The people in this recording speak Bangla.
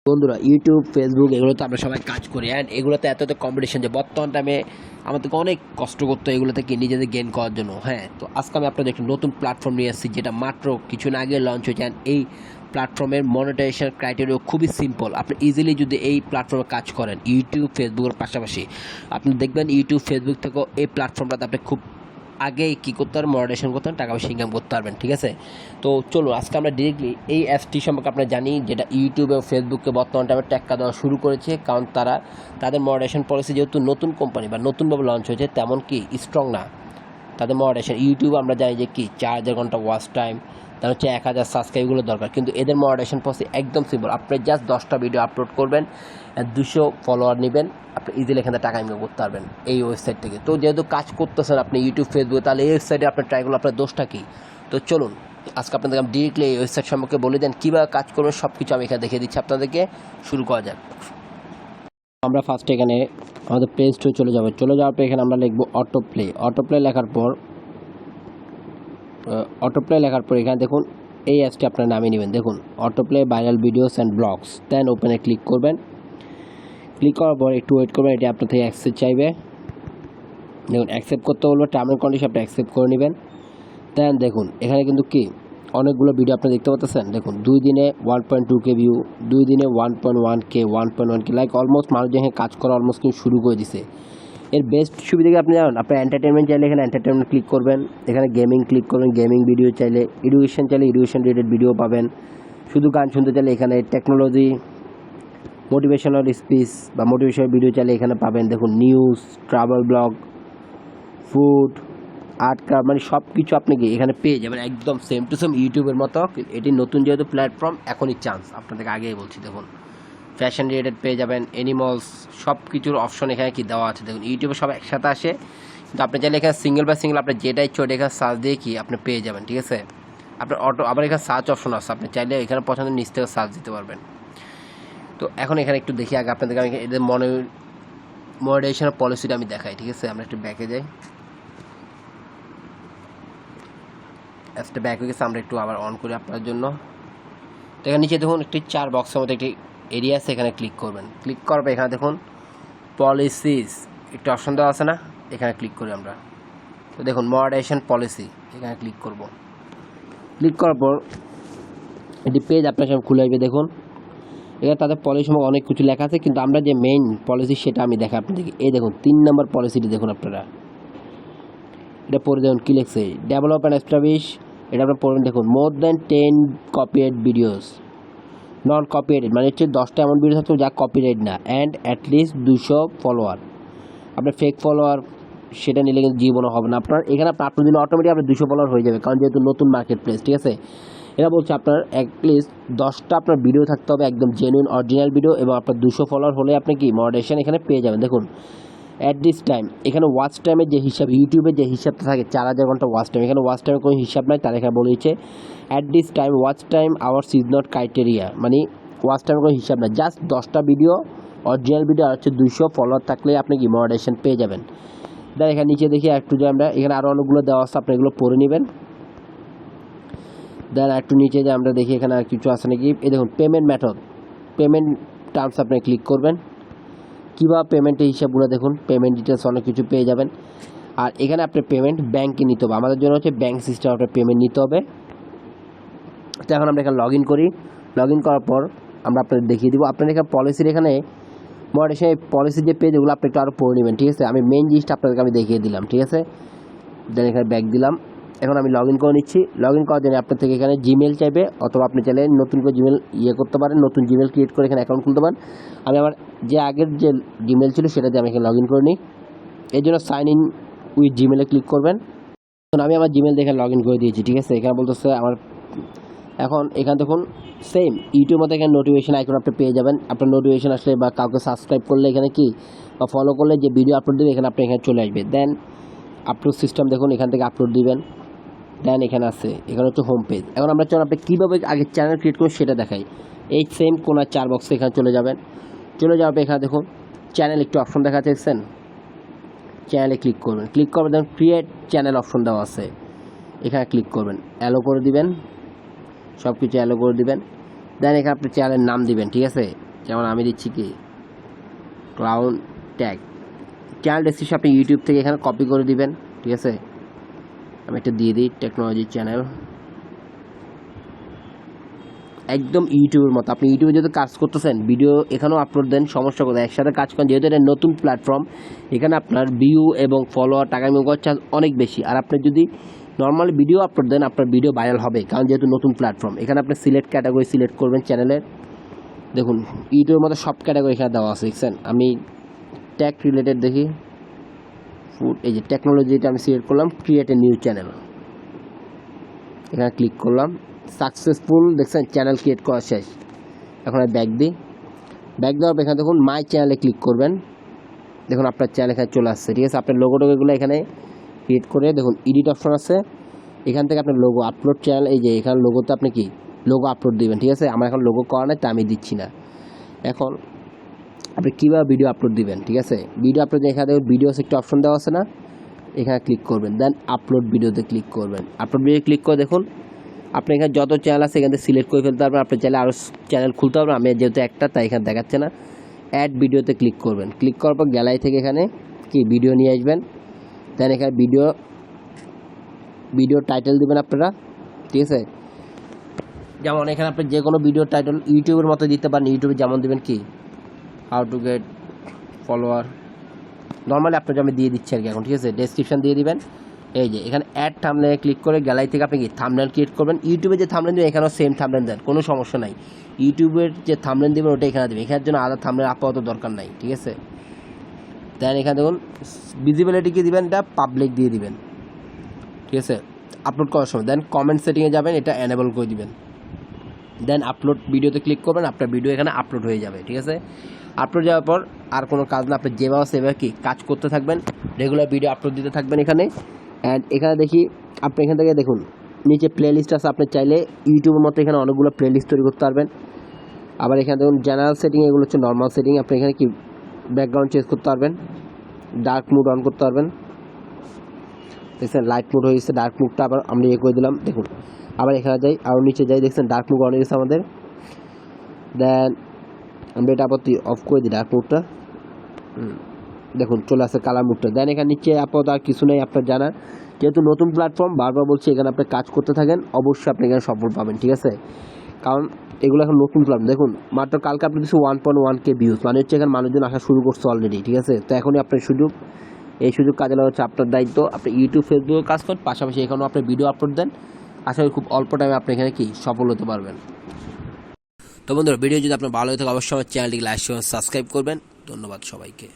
বন্ধুরা ইউটিউব ফেসবুক এগুলোতে আমরা সবাই কাজ করি অ্যান্ড এগুলোতে এত কম্পিটিশন যে বর্তমান টাইমে আমাদেরকে অনেক কষ্ট করতে হয় এগুলো থেকে নিজেদের গেইন করার জন্য। হ্যাঁ, তো আজকে আমি আপনাদের একটা নতুন প্ল্যাটফর্ম নিয়ে এসেছি যেটা মাত্র কিছুদিন আগে লঞ্চ হয়েছে। অ্যান্ড এই প্ল্যাটফর্মের মনিটাইজেশন ক্রাইটেরিয়া খুবই সিম্পল। আপনি ইজিলি যদি এই প্ল্যাটফর্মে কাজ করেন ইউটিউব ফেসবুকের পাশাপাশি, আপনি দেখবেন ইউটিউব ফেসবুক থেকেও এই প্ল্যাটফর্মটাতে আপনি খুব আগেই কী করতে পারবেন, মনিটাইজেশন করতে পারেন, টাকা পয়সা ইনকাম করতে পারবেন। ঠিক আছে, তো চলুন আজকে আমরা ডিরেক্টলি এই অ্যাপসটি সম্পর্কে আপনারা জানি, যেটা ইউটিউব এবং ফেসবুককে বর্তমান টাইমে টেক্কা দেওয়া শুরু করেছে। কারণ তাদের মনিটাইজেশন পলিসি যেহেতু নতুন কোম্পানি বা নতুনভাবে লঞ্চ হয়েছে, তেমন কি স্ট্রং না তাদের মনিটাইজেশন। ইউটিউব আমরা জানি যে কি 4000 ঘন্টা ওয়াচ টাইম, তার হচ্ছে 1000 সাবস্ক্রাইবগুলো দরকার, কিন্তু এদের মনিটাইজেশন পলিসি একদম সিম্পল। আপনি জাস্ট 10টা ভিডিও আপলোড করবেন, 200 ফলোয়ার নেবেন, আপনি ইজিলি এখানে টাকা ইনকাম করতে পারবেন এই ওয়েবসাইট থেকে। তো যেহেতু কাজ করতেছেন আপনি ইউটিউব ফেসবুকে, তাহলে এই ওয়েবসাইটে আপনার ট্রাই করলে আপনার দোষটা কী? তো চলুন আজকে আপনাদেরকে আমি ডিরেক্টলি এই ওয়েবসাইট সম্পর্কে বলে দেন, কীভাবে কাজ করবেন সব কিছু আমি এখানে দেখিয়ে দিচ্ছি আপনাদেরকে। শুরু করা যাক। আমরা ফার্স্টে এখানে আমাদের প্লে স্টোরে চলে যাওয়ার পর এখানে আমরা লিখবো অটোপ্লে লেখার পর এখানে দেখুন এই অ্যাপসটি আপনার নামিয়ে নেবেন। দেখুন autoplay viral videos and blogs, then ওপেনে ক্লিক করবেন। ক্লিক করার পর একটু ওয়েট করবেন, এটি আপনার থেকে অ্যাকসেপ্ট চাইবে। দেখুন অ্যাকসেপ্ট করতে বলবো, টার্ম অ্যান্ড কন্ডিশন আপনি অ্যাকসেপ্ট করে নেবেন। দেন দেখুন এখানে কিন্তু কি অনেকগুলো ভিডিও আপনি দেখতে পাচ্ছেন। দেখুন 2 দিনে 1.2K ভিউ, 2 দিনে 1.1K লাইক অলমোস্ট মানুষ এখানে কাজ করা অলমোস্ট কিন্তু শুরু করে দিছে। এর বেস্ট সুবিধা কি আপনি জানেন? আপনি এন্টারটেনমেন্ট চাইলে এখানে এন্টারটেনমেন্ট ক্লিক করবেন, এখানে গেমিং ক্লিক করবেন, গেমিং ভিডিও চাইলে, এডুকেশন চাইলে এডুকেশন রিলেটেড ভিডিও পাবেন, শুধু গান শুনতে চাইলে এখানে টেকনোলজি, মোটিভেশনাল স্পিচ বা মোটিভেশনাল ভিডিও চাইলে এখানে পাবেন। দেখুন news, travel blog, food, art craft, মানে সব কিছু আপনি কি এখানে পেয়ে যাবেন একদম সেম টু সেম ইউটিউবের মতো। এটি নতুন যেহেতু প্ল্যাটফর্ম, এখনই চান্স, আপনাদেরকে আগেই বলছি। দেখুন ফ্যাশন রিলেটেড পেয়ে যাবেন, অ্যানিমালস, সব কিছুর অপশন এখানে কি দেওয়া আছে। দেখুন ইউটিউবে সব একসাথে আসে, কিন্তু আপনি চাইলে এখানে সিঙ্গেল বাই সিঙ্গেল আপনি যেটা ইচ্ছে এখানে সার্চ দিয়ে কি আপনি পেয়ে যাবেন। ঠিক আছে, আপনার আবার এখানে সার্চ অপশন আছে, আপনি চাইলে এখানে পছন্দের নিচ থেকে সার্চ দিতে পারবেন। তো এখন এখানে একটু দেখি আগে আপনাদেরকে আমি এদের মনিটাইজেশনের পলিসিটা আমি দেখাই। ঠিক আছে, আমরা একটু ব্যাকে যাই। অ্যাপসটা ব্যাক হয়ে গেছে, আমরা একটু আবার অন করি আপনার জন্য। তো এখানে নিচে দেখুন একটি 4 বক্সের মধ্যে একটি এরিয়া আছে, এখানে ক্লিক করবেন। ক্লিক করার পর এখানে দেখুন পলিসিস একটি অপশন দেওয়া আছে না, এখানে ক্লিক করি আমরা। তো দেখুন মনিটাইজেশন পলিসি, এখানে ক্লিক করব। ক্লিক করার পর এটি পেজ আপনার সামনে খুলে আসবে। দেখুন এখানে তাদের পলিসি সম্পর্কে অনেক কিছু লেখা আছে, কিন্তু আমরা যে মেইন পলিসি সেটা আমি দেখাই আপনাদেরকে। এই দেখুন 3 নম্বর পলিসিটি দেখুন, আপনারা এটা পড়ে দেখুন কী লিখছে, ডেভেলপ অ্যান্ড এস্টাবলিশ। এটা আপনার পড়বেন। দেখুন মোর দ্যান 10 কপিরাইট ভিডিওস, নন কপিরাইটেড মানে হচ্ছে 10টা এমন ভিডিও থাকতো যা কপিরাইট না, অ্যান্ড অ্যাটলিস্ট 200 ফলোয়ার। আপনার ফেক ফলোয়ার সেটা নিলে কিন্তু জীবনও হবে না আপনার। এখানে আপনি আপলোড দিলে অটোমেটিক আপনার 200 ফলোয়ার হয়ে যাবে, কারণ যেহেতু নতুন মার্কেট প্লেস। ঠিক আছে, এরা বলছে আপনার অ্যাটলিস্ট 10টা আপনার ভিডিও থাকতে হবে, একদম জেনুইন অরিজিনাল ভিডিও, এবং আপনার 200 ফলোয়ার হলে আপনি কি মনিটাইজেশন এখানে পেয়ে যাবেন। দেখুন অ্যাট দিস টাইম, এখানে ওয়াচ টাইমের যে হিসাব, ইউটিউবের যে হিসাবটা থাকে 4000 ঘন্টা ওয়াচ টাইম, এখানে ওয়াচ টাইমের কোনো হিসাব নাই। তার এখানে বলে দিচ্ছে at this time watch time hours is not criteria, মানে ওয়াচ টাইমের কোনো হিসাব নাই, জাস্ট 10টা ভিডিও অরিজিনাল ভিডিও আর হচ্ছে 200 ফলোয়ার থাকলে আপনি কি মনিটাইজেশন পেয়ে যাবেন। দেন এখানে নিচে দেখি একটু যে আমরা এখানে আরও অনেকগুলো দেওয়া আছে, আপনি এগুলো পড়ে নেবেন। দেন একটু নিচে যে আমরা দেখি এখানে আর কিছু আছে নাকি। এই দেখুন পেমেন্ট মেথড, পেমেন্ট টার্মস আপনি ক্লিক করবেন। কীভাবে পেমেন্টের হিসাবগুলো দেখুন, পেমেন্ট ডিটেলস অনেক কিছু পেয়ে যাবেন। আর এখানে আপনার পেমেন্ট ব্যাঙ্কে নিতে হবে, আমাদের জন্য হচ্ছে ব্যাঙ্ক সিস্টেম আপনার পেমেন্ট নিতে হবে। তো এখন আমরা এখানে লগ ইন করি। লগ ইন করার পর আমরা আপনাদের দেখিয়ে দিব। আপনার এখানে পলিসির এখানে মনিটাইজেশন পলিসির যে পেজ, ওগুলো আপনি একটু আরও পড়ে নেবেন। ঠিক আছে, আমি মেইন জিনিসটা আপনাদেরকে আমি দেখিয়ে দিলাম। ঠিক আছে, দেন এখানে ব্যাক দিলাম। এখন আমি লগ ইন করে নিচ্ছি। লগ ইন করার জন্য আপনার থেকে এখানে জিমেল চাইবে, অথবা আপনি চাইলে নতুন করে জিমেল করতে পারেন, নতুন জিমেল ক্রিয়েট করে এখানে অ্যাকাউন্ট খুলতে পারেন। আমি আমার যে আগের যে জিমেল ছিল সেটা দিয়ে আমি এখানে লগ ইন করে নিই। এর জন্য সাইন ইন উইথ জিমেলে ক্লিক করবেন। আমি আমার জিমেল দেখে লগ ইন করে দিয়েছি। ঠিক আছে, এখানে বলতেছে আমার, এখন এখানে দেখুন সেম ইউটিউবের মধ্যে এখানে নোটিফিকেশন আইকন আপনি পেয়ে যাবেন। আপনার নোটিফিকেশন আসলে বা কাউকে সাবস্ক্রাইব করলে এখানে কি বা ফলো করলে যে ভিডিও আপলোড দেবে এখানে আপনি এখানে চলে আসবে। দেন আপলোড সিস্টেম দেখুন, এখান থেকে আপলোড দিবেন। দেন এখানে আছে, এখানে হচ্ছে হোম পেজ। এখন আমরা চলুন আপনি কীভাবে আগে চ্যানেল ক্রিয়েট করুন সেটা দেখাই। এই সেম কোনার 4 বক্সে এখানে চলে যাবেন। চলে যাওয়ার পর এখানে দেখুন চ্যানেল একটু অপশন দেখা যাচ্ছেন, চ্যানেলে ক্লিক করবেন। ক্লিক করবেন, দেখুন ক্রিয়েট চ্যানেল অপশন দেওয়া আছে, এখানে ক্লিক করবেন, অ্যালো করে দিবেন, সব কিছু অ্যালো করে দিবেন। দেন এখানে আপনি চ্যানেলের নাম দিবেন। ঠিক আছে, যেমন আমি দিচ্ছি কি ক্লাউন ট্যাগ। চ্যানেল ডেসক্রিপশন আপনি ইউটিউব থেকে এখানে কপি করে দিবেন, ঠিক আছে। আমি একটা দিয়ে দিই টেকনোলজি চ্যানেল, একদম ইউটিউবের মতো। আপনি ইউটিউবে যদি কাজ করতেছেন ভিডিও এখানেও আপলোড দেন, সমস্যা কোথায়, একসাথে কাজ করেন, যেহেতু এটা নতুন প্ল্যাটফর্ম এখানে আপনার ভিউ এবং ফলোয়ার টাকা ইনকাম করার চান্স অনেক বেশি। আর আপনি যদি নর্মাল ভিডিও আপলোড দেন আপনার ভিডিও ভাইরাল হবে, কারণ যেহেতু নতুন প্ল্যাটফর্ম। এখানে আপনি সিলেক্ট ক্যাটাগরি সিলেক্ট করবেন চ্যানেলের, দেখুন ইউটিউবের মতো সব ক্যাটাগরি এখানে দেওয়া আছে, দেখছেন। আমি টেক রিলেটেড দেখি, ফুড, এই যে টেকনোলজিটা আমি সিলেক্ট করলাম, ক্রিয়েট এ নিউ চ্যানেল, এখানে ক্লিক করলাম, সাকসেসফুল, দেখছেন চ্যানেল ক্রিয়েট করা শেষ। এখন ব্যাক দিই, ব্যাক দেওয়ার পর এখানে দেখুন মাই চ্যানেলে ক্লিক করবেন, দেখুন আপনার চ্যানেল এখানে চলে আসছে, ঠিক আছে। আপনার লোগো টোগোগুলো এখানে ক্রিয়েট করে দেখুন এডিট অপশন আছে, এখান থেকে আপনার লোগো আপলোড চ্যানেল, এই যে এখানে লোগোতে আপনি কি লোগো আপলোড দিবেন, ঠিক আছে। আমার এখন লোগো করা নাই তাই আমি দিচ্ছি না। এখন আপনি কীভাবে ভিডিও আপলোড দিবেন, ঠিক আছে। ভিডিও আপলোড এখানে ভিডিওস একটা অপশন দেওয়া আছে না, এখানে ক্লিক করবেন, দেন আপলোড ভিডিওতে ক্লিক করবেন। আপলোড ভিডিও ক্লিক করে দেখুন আপনি এখানে যত চ্যানেল আছে এখান থেকে সিলেক্ট করে ফেলতে পারবেন, আপনি চাইলে আরও চ্যানেল খুলতে পারবেন। আমি যেহেতু একটা তাই এখানে দেখাচ্ছে না। অ্যাড ভিডিওতে ক্লিক করবেন, ক্লিক করার পর গ্যালারি থেকে এখানে কি ভিডিও নিয়ে আসবেন, দেন এখানে ভিডিও টাইটেল দেবেন আপনারা, ঠিক আছে। যেমন এখানে আপনি যে কোনো ভিডিও টাইটেল ইউটিউবের মতো দিতে পারেন, ইউটিউবে যেমন দেবেন কি how to get follower, normally আপনাকে আমি দিয়ে দিচ্ছি আর কি এখন, ঠিক আছে। ডেসক্রিপশন দিয়ে দিবেন, এই যে এখানে অ্যাড থাম্বনেলে ক্লিক করে গ্যালারি থেকে আপনি কি থাম্বনেল ক্রিয়েট করবেন। ইউটিউবে যে থাম্বনেল দেবেন এখানেও সেম থাম্বনেল দেন, কোনো সমস্যা নাই। ইউটিউবের যে থাম্বনেল দেবেন ওটা এখানে দেবেন, এখানের জন্য আলাদা থাম্বনেল আপাতত দরকার নাই, ঠিক আছে। দেন এখানে দেখুন ভিজিবিলিটি কি দিবেন, এটা পাবলিক দিয়ে দিবেন, ঠিক আছে। আপলোড করার সময় দেন কমেন্ট সেটিংয়ে যাবেন, এটা এনেবল করে দিবেন, দেন আপলোড ভিডিওতে ক্লিক করবেন, আপনার ভিডিও এখানে আপলোড হয়ে যাবে, ঠিক আছে। আপলোড যাওয়ার পর আর কোনো কাজ না, আপনি যেভাবে সেভাবে কি কাজ করতে থাকবেন, রেগুলার ভিডিও আপলোড দিতে থাকবেন এখানে। অ্যান্ড এখানে দেখি আপনি এখান থেকে দেখুন নিচে প্লে লিস্ট আছে, আপনি চাইলে ইউটিউবের মতো এখানে অনেকগুলো প্লে লিস্ট তৈরি করতে পারবেন। আবার এখানে দেখুন জেনারেল সেটিং, এগুলো হচ্ছে নর্মাল সেটিং, আপনি এখানে কি ব্যাকগ্রাউন্ড চেঞ্জ করতে পারবেন, ডার্ক মুড অন করতে পারবেন, দেখছেন লাইট মুড হয়ে গেছে, ডার্ক মুডটা আবার আমরা করে দিলাম, দেখুন। আবার এখানে যাই, আরও নিচে যাই, দেখছেন ডার্ক মুড অন হয়ে গেছে আমাদের। দেন আমরা এটা আপাতত অফ করে দিই ডার্ক মুডটা, দেখুন চলে আসে কালার মুডটা। দেন এখানে নিচে আপাতত আর কিছু নেই আপনার জানার, যেহেতু নতুন প্ল্যাটফর্ম বারবার বলছি এখানে আপনি কাজ করতে থাকেন, অবশ্যই আপনি এখানে সফল পাবেন, ঠিক আছে। কারণ এগুলো এখন নতুন প্ল্যাটফর্ম, দেখুন মাত্র কালকে আপনি দিচ্ছি 1.1K ভিউজ, মানে হচ্ছে এখানে মানুষজন আসা শুরু করছে অলরেডি, ঠিক আছে। তো এখনই আপনার সুযোগ, এই সুযোগ কাজে লাগা হচ্ছে আপনার দায়িত্ব। আপনি ইউটিউব ফেসবুকে কাজ করেন, পাশাপাশি এখানেও আপনি ভিডিও আপলোড দেন, আশা করি খুব অল্প টাইমে আপনি এখানে কি সফল হতে পারবেন। তো বন্ধুরা ভিডিও যদি আপনার ভালো হয়ে থাকে অবশ্যই আমার চ্যানেলটিকে লাইক সাবস্ক্রাইব করবেন। ধন্যবাদ সবাইকে।